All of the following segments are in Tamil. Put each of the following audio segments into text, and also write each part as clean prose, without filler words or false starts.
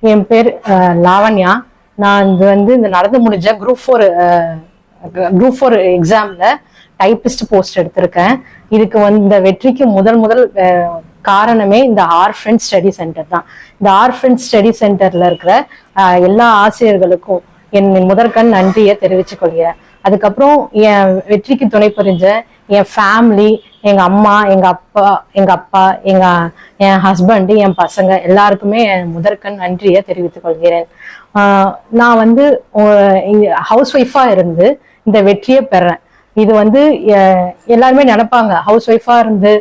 என் பேர் லாவண்யா. நான் இது வந்து இந்த நடந்து முடிஞ்ச குரூப் ஃபோர் எக்ஸாம்ல டைப்பிஸ்ட் போஸ்ட் எடுத்திருக்கேன். இதுக்கு வந்து இந்த வெற்றிக்கு முதல் காரணமே இந்த ஆர்ஃபன் ஸ்டடி சென்டர் தான். இந்த ஆர்ஃபன் ஸ்டடி சென்டர்ல இருக்கிற எல்லா ஆசிரியர்களுக்கும் என் முதற்கண் நன்றியை தெரிவித்துக் கொள்கிறேன். அதுக்கப்புறம் என் வெற்றிக்கு துணை புரிஞ்ச என் ஃபேமிலி, எங்க அம்மா, எங்க அப்பா, என் ஹஸ்பண்ட், என் பசங்க எல்லாருக்குமே என் முதற்கண் நன்றியை தெரிவித்துக் கொள்கிறேன். நான் வந்து ஹவுஸ் ஒய்ஃபா இருந்து இந்த வெற்றியை பெறேன். இது வந்து எல்லாருமே நினைப்பாங்க ஹவுஸ் ஒய்ஃபா இருந்து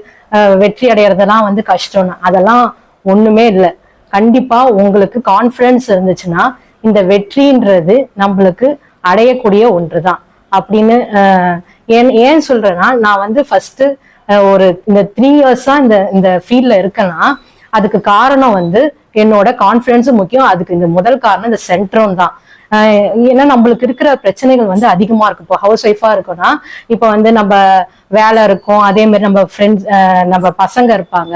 வெற்றி அடைகிறதெல்லாம் வந்து கஷ்டம்னு. அதெல்லாம் ஒண்ணுமே இல்லை. கண்டிப்பா உங்களுக்கு கான்ஃபிடன்ஸ் இருந்துச்சுன்னா இந்த வெற்றின்றது நம்மளுக்கு அடையக்கூடிய ஒன்றுதான் அப்படின்னு ஏன் சொல்றேன்னா, நான் வந்து ஃபர்ஸ்ட் இந்த 3 இயர்ஸா இந்த ஃபீல்ட்ல இருக்கேன்னா அதுக்கு காரணம் வந்து என்னோட கான்ஃபிடன்ஸும் முக்கியம். அதுக்கு இந்த முதல் காரணம் இந்த சென்டரும் தான். ஏன்னா நம்மளுக்கு இருக்கிற பிரச்சனைகள் வந்து அதிகமா இருக்கு. இப்போ ஹவுஸ் ஒய்ஃபா இருக்கோம்னா இப்போ வந்து நம்ம வேலை இருக்கும், அதே மாதிரி நம்ம ஃப்ரெண்ட்ஸ், நம்ம பசங்க இருப்பாங்க,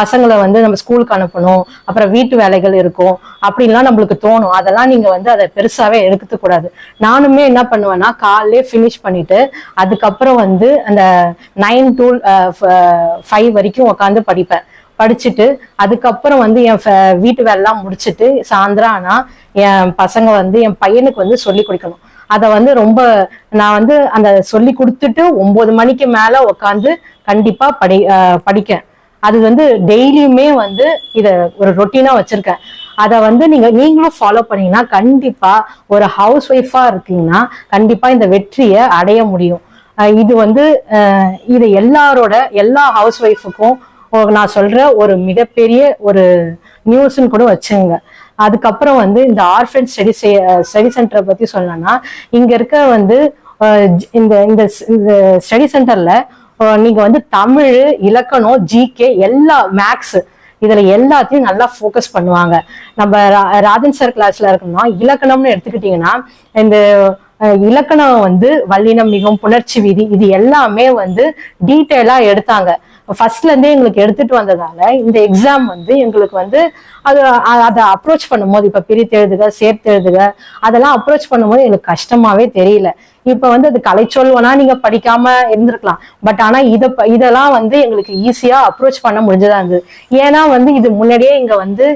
பசங்களை வந்து நம்ம ஸ்கூலுக்கு அனுப்பணும், அப்புறம் வீட்டு வேலைகள் இருக்கும், அப்படின்லாம் நம்மளுக்கு தோணும். அதெல்லாம் நீங்க வந்து அதை பெருசாவே எடுத்துக்க கூடாது. நானுமே என்ன பண்ணுவேன்னா காலையிலே ஃபினிஷ் பண்ணிட்டு அதுக்கப்புறம் வந்து அந்த 9 to 5 வரைக்கும் உட்காந்து படிப்பேன். படிச்சுட்டு அதுக்கப்புறம் வந்து என் வீட்டு வேலைலாம் முடிச்சுட்டு சாயந்தரம் ஆனா என் பசங்க வந்து என் பையனுக்கு வந்து சொல்லி கொடுக்கணும். அதை வந்து நான் வந்து அந்த சொல்லி கொடுத்துட்டு 9 மணிக்கு மேல உட்காந்து கண்டிப்பா படிக்கேன். அது வந்து டெய்லியுமே வந்து இத ஒரு ரொட்டீனா வச்சிருக்கேன். அதை வந்து நீங்களும் ஃபாலோ பண்ணீங்கன்னா கண்டிப்பா ஒரு ஹவுஸ் ஒய்ஃபா இருக்கீங்கன்னா கண்டிப்பா இந்த வெற்றியை அடைய முடியும். இது வந்து இது எல்லா ஹவுஸ் ஒய்ஃபுக்கும் நான் சொல்ற ஒரு மிகப்பெரிய ஒரு நியூஸ்ன்னு கூட வச்சுங்க. அதுக்கப்புறம் வந்து இந்த ஆர்ஃபன் ஸ்டடி சென்டரை பத்தி சொல்லணும்னா இங்க இருக்க வந்து இந்த ஸ்டடி சென்டர்ல நீங்க வந்து தமிழ், இலக்கணம், ஜிகே, எல்லா மேக்ஸ் இதுல எல்லாத்தையும் நல்லா ஃபோக்கஸ் பண்ணுவாங்க. நம்ம ராஜன் சார் கிளாஸ்ல இருக்கணும்னா இலக்கணம்னு எடுத்துக்கிட்டீங்கன்னா இந்த இலக்கணம் வந்து வல்லினம், மிகவும், புணர்ச்சி விதி இது எல்லாமே வந்து டீட்டெயிலா எடுத்தாங்க. ஃபர்ஸ்ட்ல இருந்தே எங்களுக்கு எடுத்துட்டு வந்ததால இந்த எக்ஸாம் வந்து எங்களுக்கு வந்து அதை அப்ரோச் பண்ணும்போது இப்ப பிரித்து எழுதுக, சேர்த்து எழுதுக அதெல்லாம் அப்ரோச் பண்ணும்போது எங்களுக்கு கஷ்டமாவே தெரியல. இப்ப வந்து அது கலைச்சொல்வனா நீங்க படிக்காம இருந்திருக்கலாம். பட் ஆனா இதெல்லாம் வந்து எங்களுக்கு ஈஸியா அப்ரோச் பண்ண முடிஞ்சதா இருந்தது. ஏன்னா வந்து இது முன்னாடியே இங்க வந்து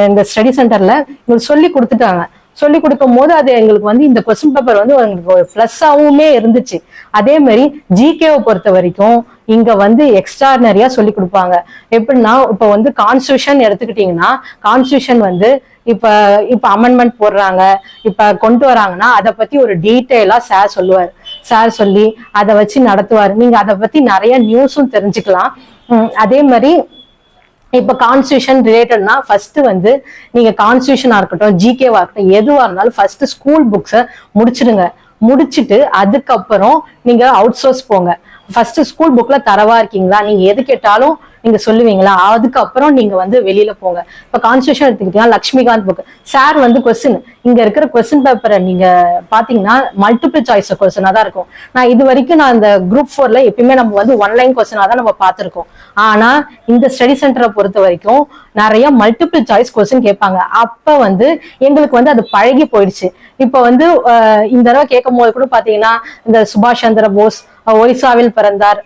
இந்த ஸ்டடி சென்டர்ல எங்களுக்கு சொல்லி கொடுத்துட்டாங்க. சொல்லி கொடுக்கும் போது அது எங்களுக்கு வந்து இந்த கொஸ்டின் பேப்பர் வந்து எங்களுக்கு ஒரு பிளஸ்ஸாவுமே இருந்துச்சு. அதே மாதிரி ஜிகேவை பொறுத்த வரைக்கும் இங்க வந்து எக்ஸ்ட்ரானரியா சொல்லி கொடுப்பாங்க. எப்படின்னா இப்ப வந்து கான்ஸ்டியூஷன் எடுத்துக்கிட்டீங்கன்னா கான்ஸ்டியூஷன் வந்து இப்ப அமெண்ட்மெண்ட் போடுறாங்க, இப்ப கொண்டு வராங்கன்னா அதை பத்தி ஒரு டீட்டெயிலா சார் சொல்லி அதை வச்சு நடத்துவாரு. நீங்க அதை பத்தி நிறைய நியூஸும் தெரிஞ்சுக்கலாம். அதே மாதிரி இப்ப கான்ஸ்டியூஷன் ரிலேட்டட்னா ஃபர்ஸ்ட் வந்து நீங்க கான்ஸ்டியூஷனா இருக்கட்டும், ஜிகேவா இருக்கட்டும், எதுவா இருந்தாலும் ஃபர்ஸ்ட் ஸ்கூல் புக்ஸை முடிச்சுட்டு அதுக்கப்புறம் நீங்க அவுட் சோர்ஸ் போங்க. ஃபர்ஸ்ட் ஸ்கூல் புக்ல தரவா இருக்கீங்களா, நீங்க எது கேட்டாலும் நீங்க சொல்லுவீங்களா, அதுக்கப்புறம் நீங்க வந்து வெளியில போங்க. இப்ப கான்ஸ்டியூஷன் எடுத்துக்கிட்டீங்கன்னா லக்ஷ்மிகாந்த் புக் சார் வந்து கொஸ்டின் இங்க இருக்கிற கொஸ்டின் பேப்பரை நீங்க பாத்தீங்கன்னா மல்டிபிள் சாய்ஸ் கொஸ்டினா தான் இருக்கும். நான் இது வரைக்கும் இந்த குரூப் 4ல எப்பயுமே நம்ம வந்து ஒன்லைன் கொஸ்டினா தான் நம்ம பார்த்திருக்கோம். ஆனா இந்த ஸ்டடி சென்டரை பொறுத்த வரைக்கும் நிறைய மல்டிபிள் சாய்ஸ் கொஸ்டின் கேட்பாங்க. அப்ப வந்து எங்களுக்கு வந்து அது பழகி போயிடுச்சு. இப்ப வந்து இந்த தடவை கேட்கும் போது கூட பாத்தீங்கன்னா இந்த சுபாஷ் சந்திர போஸ் ஒரிசாவில் பிறந்தார்,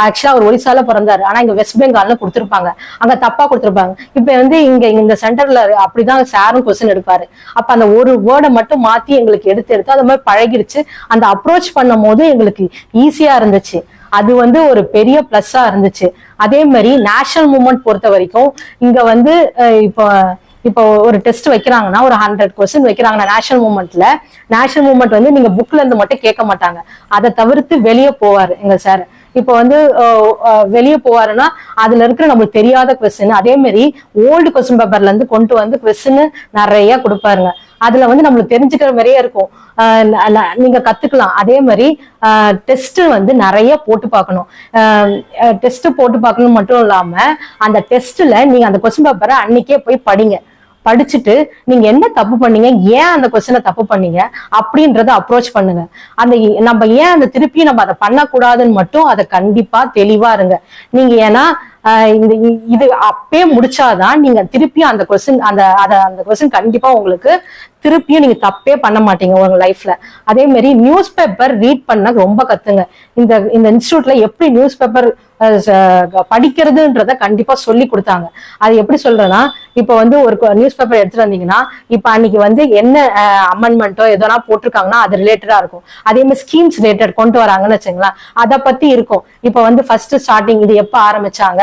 ஆக்சுவலா அவர் ஒரிசால பிறந்தாரு, ஆனா இங்க வெஸ்ட் பெங்கால்ல கொடுத்திருப்பாங்க, அங்க தப்பா கொடுத்திருப்பாங்க. இப்ப வந்து இந்த சென்டர்ல அப்படிதான் சாரும் கொஸ்டின் எடுப்பாரு. அப்ப அந்த ஒரு வேர்டை மட்டும் மாத்தி எங்களுக்கு எடுத்து அது மாதிரி பழகிடுச்சு. அந்த அப்ரோச் பண்ணும் போது எங்களுக்கு ஈஸியா இருந்துச்சு. அது வந்து ஒரு பெரிய பிளஸ்ஸா இருந்துச்சு. அதே மாதிரி நேஷனல் மூவ்மெண்ட் பொறுத்த வரைக்கும் இங்க வந்து இப்போ ஒரு டெஸ்ட் வைக்கிறாங்கன்னா ஒரு 100 கொஸ்டின் வைக்கிறாங்கன்னா நேஷனல் மூவ்மெண்ட் வந்து நீங்க புக்ல இருந்து மட்டும் கேட்க மாட்டாங்க. அதை தவிர்த்து வெளியே போவாரு எங்க சார். இப்போ வந்து வெளியே போவாருன்னா அதுல இருக்கிற நம்மளுக்கு தெரியாத கொஸ்டின், அதே மாதிரி ஓல்டு கொஸ்டின் பேப்பர்ல இருந்து கொண்டு வந்து கொஸ்டின் நிறைய கொடுப்பாருங்க. அதுல வந்து நம்மளுக்கு தெரிஞ்சுக்கிற மாதிரியே இருக்கும், நீங்க கத்துக்கலாம். அதே மாதிரி டெஸ்ட் வந்து நிறைய போட்டு பார்க்கணும். டெஸ்ட் போட்டு பார்க்கணும் மட்டும் இல்லாம அந்த டெஸ்ட்ல நீங்க அந்த கொஸ்டின் பேப்பரை அன்னைக்கே போய் படிச்சுட்டு நீங்க என்ன தப்பு பண்ணீங்க, ஏன் அந்த கொஸ்டினை தப்பு பண்ணீங்க அப்படின்றத அப்ரோச் பண்ணுங்க. நம்ம ஏன் அந்த திருப்பி நம்ம அதை பண்ணக்கூடாதுன்னு மட்டும் அதை கண்டிப்பா தெளிவா இருங்க. நீங்க ஏன்னா இந்த இது அப்பயே முடிச்சாதான் நீங்க திருப்பி அந்த கொஸ்டின் அந்த கொஸ்டின் கண்டிப்பா உங்களுக்கு திருப்பியும் நீங்க தப்பே பண்ண மாட்டீங்க உங்க லைஃப்ல. அதே மாதிரி நியூஸ் பேப்பர் ரீட் பண்ண ரொம்ப கத்துங்க. இந்த இந்த இன்ஸ்டியூட்ல எப்படி நியூஸ் பேப்பர் படிக்கிறதுன்றத கண்டிப்பா சொல்லி கொடுத்தாங்க. அது எப்படி சொல்றேன்னா, இப்ப வந்து ஒரு நியூஸ் பேப்பர் எடுத்துட்டு வந்தீங்கன்னா, இப்ப அன்னைக்கு வந்து என்ன அமெண்ட்மெண்ட்டோ எதனா போட்டிருக்காங்கன்னா அது ரிலேட்டடா இருக்கும். அதே மாதிரி ஸ்கீம்ஸ் ரிலேட்டட் கொண்டு வராங்கன்னு வச்சுங்களேன், அதை பத்தி இருக்கும். இப்ப வந்து ஃபர்ஸ்ட் ஸ்டார்டிங் இது எப்ப ஆரம்பிச்சாங்க,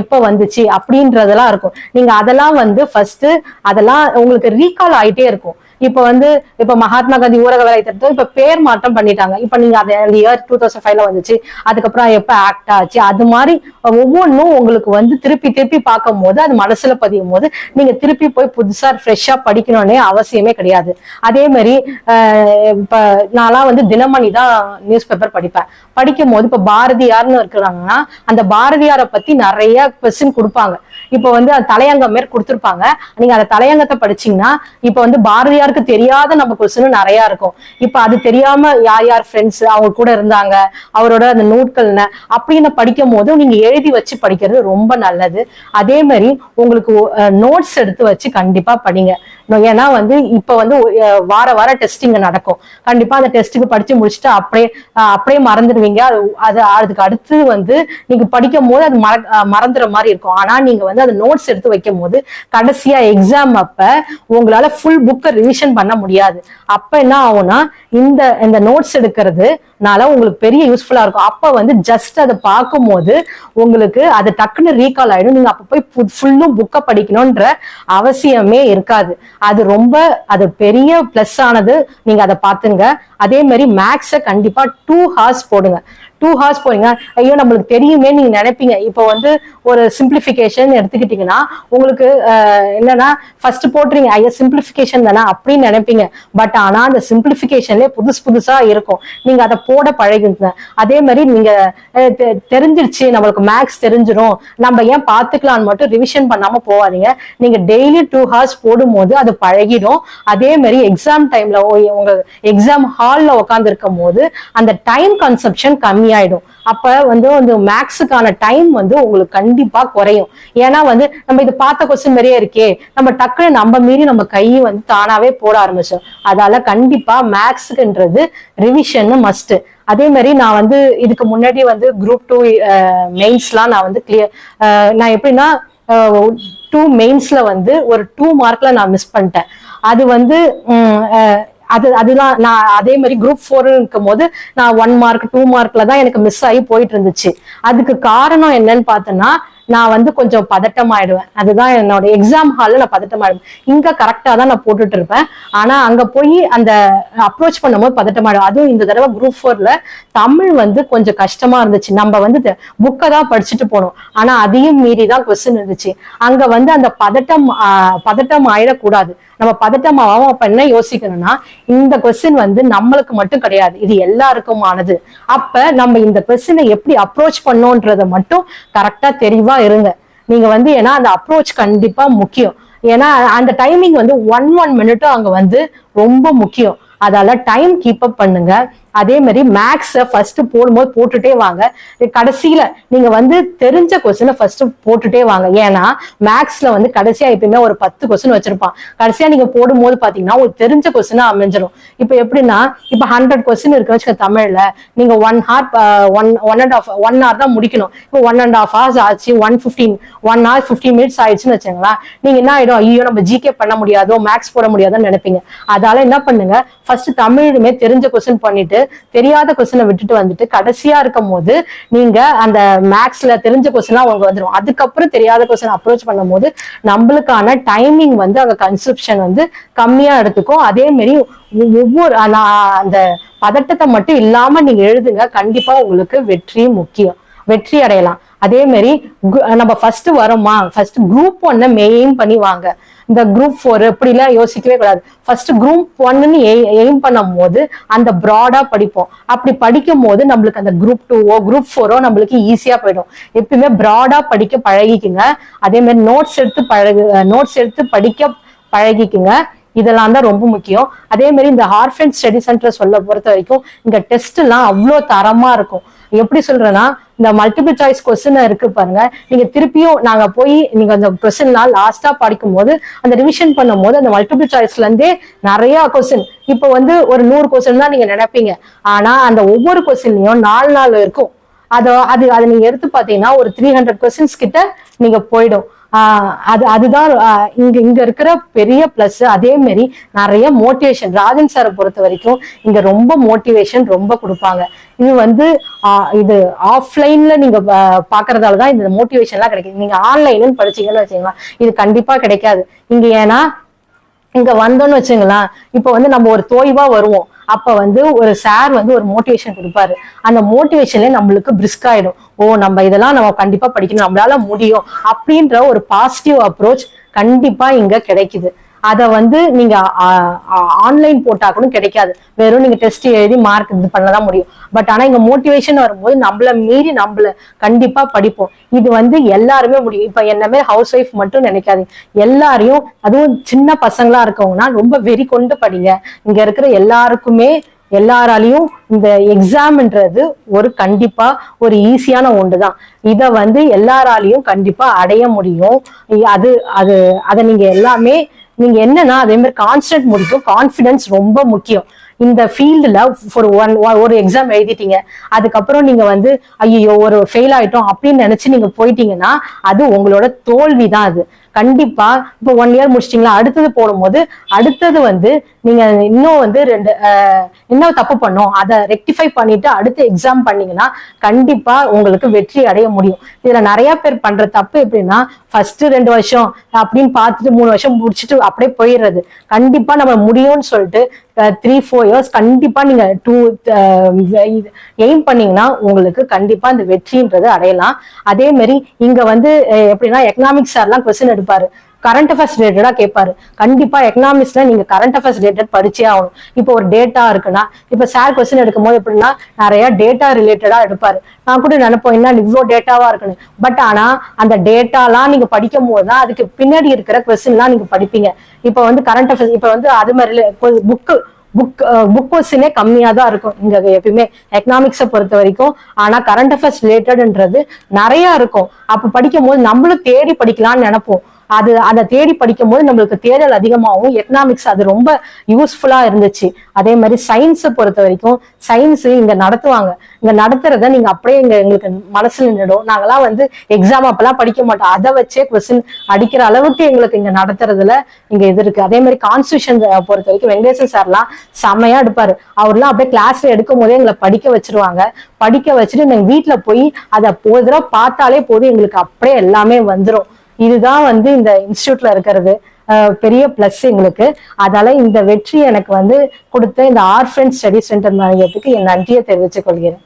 எப்ப வந்துச்சு அப்படின்றதெல்லாம் இருக்கும். நீங்க அதெல்லாம் வந்து ஃபர்ஸ்ட் அதெல்லாம் உங்களுக்கு ரீகால் ஆயிட்டே இருக்கும். இப்ப வந்து இப்ப மகாத்மா காந்தி ஊரக வேலை திட்டம் இப்ப பேர் மாற்றம் பண்ணிட்டாங்க. இப்ப நீங்க அந்த இயர் 2005 வந்துச்சு, அதுக்கப்புறம் எப்ப ஆக்ட் ஆச்சு, அது மாதிரி ஒவ்வொன்றும் உங்களுக்கு வந்து திருப்பி திருப்பி பார்க்கும் போது அது மனசுல பதியும் போது நீங்க திருப்பி போய் புதுசா ஃப்ரெஷ்ஷா படிக்கணும்னே அவசியமே கிடையாது. அதே மாதிரி இப்ப நான்லாம் வந்து தினமணி தான் நியூஸ் பேப்பர் படிப்பேன். படிக்கும் போது இப்ப பாரதியார்னு இருக்கிறாங்கன்னா அந்த பாரதியாரை பத்தி நிறைய கொஸ்டின் கொடுப்பாங்க. இப்ப வந்து தலையங்கம் மாரி கொடுத்துருப்பாங்க. நீங்க அந்த தலையங்கத்தை படிச்சீங்கன்னா இப்ப வந்து பாரதியாருக்கு தெரியாத நம்ம கொஸ்டின் நிறைய இருக்கும். இப்ப அது தெரியாம யார் யார் ஃப்ரெண்ட்ஸ் அவங்க கூட இருந்தாங்க, அவரோட அந்த நூட்கள் அப்படின்னு படிக்கும் போது நீங்க எழுதி வச்சு படிக்கிறது ரொம்ப நல்லது. அதே மாதிரி உங்களுக்கு நோட்ஸ் எடுத்து வச்சு கண்டிப்பா படிங்க. ஏன்னா வந்து இப்ப வந்து வார வாரம் டெஸ்டிங் நடக்கும். கண்டிப்பா அந்த டெஸ்ட்டுக்கு படிச்சு முடிச்சுட்டு அப்படியே மறந்துடுவீங்க. அது அதுக்கு அடுத்து வந்து நீங்க படிக்கும் போது அது மறந்துற மாதிரி இருக்கும். ஆனா நீங்க வந்து அந்த நோட்ஸ் எடுத்து வைக்கும் போது கடைசியா எக்ஸாம் அப்ப உங்களால ஃபுல் புக்கை ரிவிஷன் பண்ண முடியாது. அப்ப என்ன ஆகும்னா இந்த நோட்ஸ் எடுக்கிறதுனால உங்களுக்கு பெரிய யூஸ்ஃபுல்லா இருக்கும். அப்ப வந்து ஜஸ்ட் அதை பார்க்கும் போது உங்களுக்கு அது டக்குன்னு ரீகால் ஆயிடும். நீங்க அப்ப போய் ஃபுல்லும் புக்கை படிக்கணும்ன்ற அவசியமே இருக்காது. அது பெரிய பிளஸ் ஆனது. நீங்க அதை பாத்துங்க. அதே மாதிரி மேக்ஸ கண்டிப்பா 2 hours போடுங்க. 2 hours போறீங்க, ஐயோ நம்மளுக்கு தெரியுமே நீங்க நினைப்பீங்க. இப்போ வந்து ஒரு சிம்பிளிபிகேஷன் எடுத்துக்கிட்டீங்கன்னா உங்களுக்கு என்னன்னா ஃபர்ஸ்ட் போட்டுறீங்க, ஐயோ சிம்பிளிபிகேஷன் தானே அப்படின்னு நினைப்பீங்க. பட் ஆனா அந்த சிம்பிளிபிகேஷன்லயே புதுசா இருக்கும். நீங்க அதை போட பழகுங்க. அதே மாதிரி நீங்க தெரிஞ்சிருச்சு நம்மளுக்கு மேக்ஸ் தெரிஞ்சிடும், நம்ம ஏன் பாத்துக்கலாம்னு மட்டும் ரிவிஷன் பண்ணாம போவாதீங்க. நீங்க டெய்லி 2 hours போடும் போது அது பழகிடும். அதே மாதிரி எக்ஸாம் டைம்ல உங்க எக்ஸாம் ஹால்ல உட்கார்ந்து இருக்கும் போது அந்த டைம் கன்சப்ஷன் கம்மியாயிடும். அப்ப வந்து மேக்ஸுக்கான டைம் வந்து உங்களுக்கு கண்டிப்பா குறையும். ஏன்னா வந்து நம்ம இது பார்த்த கொஸ்டின் மாதிரியே இருக்கே, நம்ம டக்குன்னு நம்ம மீறி நம்ம கையை வந்து தானாவே போட ஆரம்பிச்சோம். அதால கண்டிப்பா மேக்ஸுக்குன்றது ரிவிஷன் மஸ்ட். அதே மாதிரி நான் வந்து இதுக்கு முன்னாடி வந்து குரூப் 2 மெயின்ஸ்லாம் நான் வந்து நான் எப்படின்னா 2 மெயின்ஸ்ல வந்து ஒரு 2 மார்க்ல நான் மிஸ் பண்ணிட்டேன். அது வந்து அதுதான் நான் அதே மாதிரி குரூப் 4 இருக்கும் போது நான் 1 மார்க் 2 மார்க்ல தான் எனக்கு மிஸ் ஆகி போயிட்டு இருந்துச்சு. அதுக்கு காரணம் என்னன்னு பார்த்தோன்னா நான் வந்து கொஞ்சம் பதட்டம் ஆயிடுவேன். அதுதான் என்னோட எக்ஸாம் ஹால்ல நான் பதட்டம் ஆயிடுவேன். இங்க கரெக்டா தான் நான் போட்டுட்டு இருப்பேன். ஆனா அங்க போய் அந்த அப்ரோச் பண்ணும்போது பதட்டம் ஆயிடும். அதுவும் இந்த தடவை குரூப் 4ல தமிழ் வந்து கொஞ்சம் கஷ்டமா இருந்துச்சு. நம்ம வந்து புக்கை தான் படிச்சுட்டு போனோம். ஆனா அதையும் மீறி தான் கொஸ்டின் இருந்துச்சு. அங்க வந்து அந்த பதட்டம் ஆயிடக்கூடாது. நம்ம பதட்டம் ஆகும். அப்ப என்ன யோசிக்கணும்னா இந்த கொஸ்டின் வந்து நம்மளுக்கு மட்டும் கிடையாது, இது எல்லாருக்குமானது. அப்ப நம்ம இந்த கொஸ்டினை எப்படி அப்ரோச் பண்ணோன்றத மட்டும் கரெக்டா தெளிவா இருங்க. நீங்க வந்து ஏன்னா அந்த அப்ரோச் கண்டிப்பா முக்கியம். ஏன்னா அந்த டைமிங் வந்து 1 minute அங்க வந்து ரொம்ப முக்கியம். அதால டைம் கீப் அப் பண்ணுங்க. அதே மாதிரி மேக்ஸ ஃபர்ஸ்ட் போடும்போது போட்டுட்டே வாங்க. கடைசியில நீங்க வந்து தெரிஞ்ச கொஸ்டினை ஃபர்ஸ்ட் போட்டுட்டே வாங்க. ஏன்னா மேக்ஸ்ல வந்து கடைசியா எப்பயுமே ஒரு 10 கொஸ்டின் வச்சிருப்பான். கடைசியா நீங்க போடும்போது பாத்தீங்கன்னா உங்களுக்கு தெரிஞ்ச கொஸ்டினா அமைஞ்சிடும். இப்ப எப்படின்னா இப்ப 100 கொஸ்டின் இருக்குன்னு வச்சுக்க தமிழ்ல, நீங்க 1 hour தான் முடிக்கணும். இப்போ 1.5 hours ஆச்சு, 1 hour 15 minutes ஆயிடுச்சுன்னு வச்சுங்களா, நீங்க என்ன ஆயிடும், ஐயோ நம்ம ஜிகே பண்ண முடியாதோ மேக்ஸ் போட முடியாதோன்னு நினைப்பீங்க. அதால என்ன பண்ணுங்க, ஃபர்ஸ்ட் தமிழுமே தெரிஞ்ச கொஸ்டின் பண்ணிட்டு தெரியாத கொஸ்டினை விட்டுட்டு வந்துட்டு கடைசியா இருக்கும் போது நீங்க அந்த மேக்ஸ்ல தெரிஞ்ச கொஸ்டினா அவங்க வந்துடும். அதுக்கப்புறம் தெரியாத கொஸ்டின் அப்ரோச் பண்ணும் போது நம்மளுக்கான டைமிங் வந்து அங்க கன்சப்ஷன் வந்து கம்மியா எடுத்துக்கும். அதே மாதிரி ஒவ்வொரு அந்த பதட்டத்தை மட்டும் இல்லாம நீங்க எழுதுங்க. கண்டிப்பா உங்களுக்கு வெற்றி அடையலாம். அதே மாதிரி நம்ம ஃபர்ஸ்ட் வரோமா, ஃபர்ஸ்ட் குரூப் 1 மெயின் பண்ணி வாங்க. இந்த குரூப் 4 இப்படிலாம் யோசிக்கவே கூடாது. ஃபர்ஸ்ட் குரூப் 1 எய்ம் பண்ணும் போது அந்த ப்ராடா படிப்போம். அப்படி படிக்கும் போது நம்மளுக்கு அந்த குரூப் 2 குரூப் 4 நம்மளுக்கு ஈஸியா போயிடும். எப்பயுமே ப்ராடா படிக்க பழகிக்குங்க. அதே மாதிரி நோட்ஸ் எடுத்து படிக்க பழகிக்குங்க. இதெல்லாம் தான் ரொம்ப முக்கியம். அதே மாதிரி இந்த ஹார்ஃபண்ட் ஸ்டடி சென்டர் சொல்ல பொறுத்த வரைக்கும் இங்க டெஸ்ட் எல்லாம் அவ்வளோ தரமா இருக்கும். எப்படி சொல்றேன்னா, இந்த மல்டிபிள் சாய்ஸ் கொஸ்டின் இருக்கு பாருங்க, நீங்க திருப்பியும் நாங்க போய் நீங்க அந்த கொஸ்டின்லாம் லாஸ்டா படிக்கும் போது அந்த ரிவிஷன் பண்ணும் போது அந்த மல்டிபிள் சாய்ஸ்ல இருந்தே நிறைய கொஸ்டின், இப்போ வந்து ஒரு 100 கொஸ்டின் தான் நீங்க நினைப்பீங்க, ஆனா அந்த ஒவ்வொரு கொஸ்டின்லயும் 4 இருக்கும். அதை நீங்க எடுத்து பாத்தீங்கன்னா ஒரு 300 கொஸ்டின்ஸ் கிட்ட நீங்க போயிடும். அதுதான் இங்க இருக்கிற பெரிய பிளஸ். அதே மாதிரி நிறைய மோட்டிவேஷன், ராஜன் சாரை பொறுத்த வரைக்கும் இங்க ரொம்ப மோட்டிவேஷன் ரொம்ப கொடுப்பாங்க. இது வந்து இது ஆஃப்லைன்ல நீங்க பாக்குறதாலதான் இந்த மோட்டிவேஷன் எல்லாம் கிடைக்குது. நீங்க ஆன்லைன் படிச்சீங்கன்னு வச்சுங்களா, இது கண்டிப்பா கிடைக்காது இங்க. ஏன்னா இங்க வந்தோன்னு வச்சுங்களேன், இப்ப வந்து நம்ம ஒரு தோய்வா வருவோம், அப்ப வந்து ஒரு சார் வந்து ஒரு மோட்டிவேஷன் கொடுப்பாரு. அந்த மோட்டிவேஷன்ல நம்மளுக்கு பிரிஸ்க் ஆயிடும். ஓ, நம்ம இதெல்லாம் நம்ம கண்டிப்பா படிக்கணும், நம்மளால முடியும் அப்படின்ற ஒரு பாசிட்டிவ் அப்ரோச் கண்டிப்பா இங்க கிடைக்குது. அதை வந்து நீங்க ஆன்லைன் போட்டா கூட கிடைக்காது. வெறும் நீங்க டெஸ்ட் எழுதி மார்க் இது பண்ணதான் முடியும். பட் ஆனா இங்க மோட்டிவேஷன் வரும்போது நம்மள மீறி நம்மள கண்டிப்பா படிப்போம். இது வந்து எல்லாருமே முடியும். இப்ப என்னமே ஹவுஸ் ஒய்ஃப் மட்டும் நினைக்காதீங்க, எல்லாரையும், அதுவும் சின்ன பசங்களா இருக்கவங்கன்னா ரொம்ப வெறி கொண்டு படிங்க. இங்க இருக்கிற எல்லாருக்குமே எல்லாராலையும் இந்த எக்ஸாம்ன்றது ஒரு கண்டிப்பா ஒரு ஈஸியான ஒன்றுதான். இத வந்து எல்லாராலையும் கண்டிப்பா அடைய முடியும். அது அது அதை நீங்க எல்லாமே நீங்க என்னன்னா அதே மாதிரி கான்ஸ்டன்ட் முடிக்கும், கான்பிடன்ஸ் ரொம்ப முக்கியம். இந்த ஃபீல்டுல ஒரு எக்ஸாம் எழுதிட்டீங்க, அதுக்கப்புறம் நீங்க வந்து ஐயோ ஒரு ஃபெயில் ஆயிட்டோம் அப்படின்னு நினைச்சு நீங்க போயிட்டீங்கன்னா அது உங்களோட தோல்வி தான். அது கண்டிப்பா இப்போ 1 இயர் முடிச்சிட்டீங்களா, அடுத்தது போடும்போது அடுத்தது வந்து நீங்க இன்னும் வந்து இன்னும் தப்பு பண்ணோம், அதை ரெக்டிஃபை பண்ணிட்டு அடுத்த எக்ஸாம் பண்ணீங்கன்னா கண்டிப்பா உங்களுக்கு வெற்றி அடைய முடியும். இதுல நிறைய பேர் பண்ற தப்பு எப்படின்னா, ஃபர்ஸ்ட் 2 வருஷம் அப்படின்னு பார்த்துட்டு 3 வருஷம் முடிச்சுட்டு அப்படியே போயிடுறது. கண்டிப்பா நம்ம முடியும்னு சொல்லிட்டு 3-4 இயர்ஸ் கண்டிப்பா நீங்க எய்ம் பண்ணீங்கன்னா உங்களுக்கு கண்டிப்பா இந்த வெற்றின்றது அடையலாம். அதே மாதிரி இங்க வந்து எப்படின்னா எக்கனாமிக்ஸ் சார்லாம் கொஸ்டின் எடுப்பாரு, கரண்ட் அஃபேர்ஸ் ரிலேட்டடா கேட்பாரு. கண்டிப்பா எக்கனாமிக்ஸ்ல நீங்க கரண்ட் அஃபேர்ஸ் ரிலேட்டட் படிச்சே ஆகணும். இப்போ ஒரு டேட்டா இருக்குன்னா, இப்ப சார் கொஸ்டின் எடுக்கும் போது எப்படின்னா நிறைய டேட்டா ரிலேட்டடா எடுப்பாரு. நான் கூட நினைப்போம் என்ன இவ்வளோ டேட்டாவா இருக்குன்னு. பட் ஆனா அந்த டேட்டாலாம் நீங்க படிக்கும் போதுதான் அதுக்கு பின்னாடி இருக்கிற கொஸ்டின்லாம் நீங்க படிப்பீங்க. இப்ப வந்து கரண்ட் அஃபேர்ஸ் இப்ப வந்து அது மாதிரி புக் கொஸ்டினே கம்மியா தான் இருக்கும் இங்க எப்பயுமே எக்கனாமிக்ஸை பொறுத்த வரைக்கும். ஆனா கரண்ட் அஃபேர்ஸ் ரிலேட்டட்ன்றது நிறைய இருக்கும். அப்ப படிக்கும் போது நம்மளும் தேடி படிக்கலாம்னு நினைப்போம். அதை தேடி படிக்கும் போது நம்மளுக்கு தேடல் அதிகமாகவும், எக்கனாமிக்ஸ் அது ரொம்ப யூஸ்ஃபுல்லா இருந்துச்சு. அதே மாதிரி சயின்ஸை பொறுத்த வரைக்கும் சயின்ஸ் இங்க நடத்துவாங்க. இங்க நடத்துறத நீங்க அப்படியே எங்களுக்கு மனசுல நின்றுடும். நாங்கெல்லாம் வந்து எக்ஸாம் அப்பெல்லாம் படிக்க மாட்டோம், அதை வச்சே கொஸ்டின் அடிக்கிற அளவுக்கு எங்களுக்கு இங்க நடத்துறதுல இங்க இது இருக்கு. அதே மாதிரி கான்ஸ்டியூஷன் பொறுத்த வரைக்கும் வெங்கடேசன் சார்லாம் செமையா எடுப்பாரு. அவர்லாம் அப்படியே கிளாஸ்ல எடுக்கும் போதே எங்களை படிக்க வச்சிருவாங்க. படிக்க வச்சுட்டு நாங்க வீட்டுல போய் அதை ஒரு தடவை பார்த்தாலே போதும், எங்களுக்கு அப்படியே எல்லாமே வந்துடும். இதுதான் வந்து இந்த இன்ஸ்டியூட்ல இருக்கிறது பெரிய பிளஸ் எங்களுக்கு. அதால இந்த வெற்றி எனக்கு வந்து கொடுத்த இந்த ஆர்ஃபண்ட் ஸ்டடி சென்டர் மையத்துக்கு என் நன்றியை தெரிவித்துக் கொள்கிறேன்.